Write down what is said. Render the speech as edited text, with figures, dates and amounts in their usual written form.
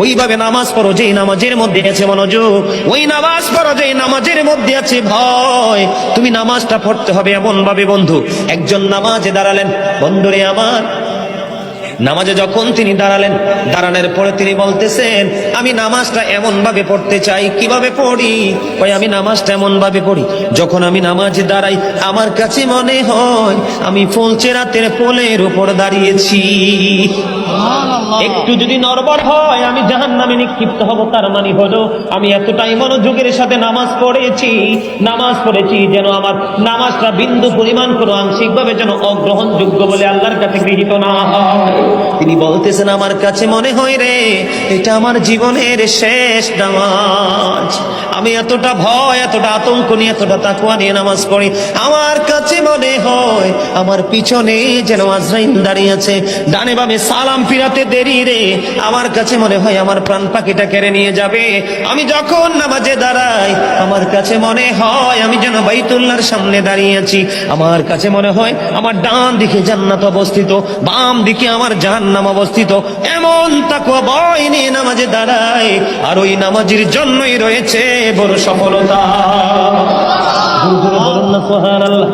ওইভাবে নামাজ পড়ো যেই নামাজের মধ্যে আছে মনোযোগ, ওই নামাজ পড়ো যেই নামাজের মধ্যে আছে ভয়। তুমি নামাজটা পড়তে হবে এমন ভাবে বন্ধু, একজন নামাজে দাঁড়ালেন, বন্ধুরে আমার, নামাজে যখন তিনি দাঁড়ালেন, দাঁড়ানোর পরে তিনি বলতেছেন আমি নামাজটা এমন ভাবে পড়তে চাই। কিভাবে পড়ি? ভাই আমি নামাজটা এমন ভাবে পড়ি, যখন আমি নামাজে দাঁড়াই আমার কাছে মনে হয় আমি ফুলচেরাতের পোলের উপর দাঁড়িয়েছি। একটু যদি নড়বড় হয় আমি জাহান্নামে নিক্ষিপ্ত হব। তার মানে হলো আমি এতটাই মনোযোগের সাথে নামাজ পড়েছি যেন আমার নামাজটা বিন্দু পরিমাণ কোনো আংশিক ভাবে যেন অগ্রহণযোগ্য বলে আল্লাহর কাছে গৃহীত না হয়। তিনি বলতেছেন আমার কাছে মনে হয় রে এটা আমার জীবনের শেষ নামাজ। আমি এতটা ভয়, এতটা আতঙ্ক নিয়ে, এতটা তাকওয়া নিয়ে নামাজ পড়ি। আমার কাছে মনে হয় আমার পিছনে যেন আজরাইল দাঁড়িয়ে আছে, ডানে বামে সালাম ফিরাতে দেরি রে, আমার কাছে মনে হয় আমার প্রাণ পাখিটা কেড়ে নিয়ে যাবে। আমি যখন নামাজে দাঁড়াই আমার কাছে মনে হয় আমি যেন বাইতুল্লাহর সামনে দাঁড়িয়ে আছি। আমার কাছে মনে হয় আমার ডান দিকে জান্নাত অবস্থিত, বাম দিকে আমার জাহান্নাম অবস্থিত। এমন তাকওয়া ভয় নিয়ে নামাজে দাঁড়াই, আর ওই নামাজের জন্যই রয়েছে বড় সফলতা। বলুন না সুবহানাল্লাহ।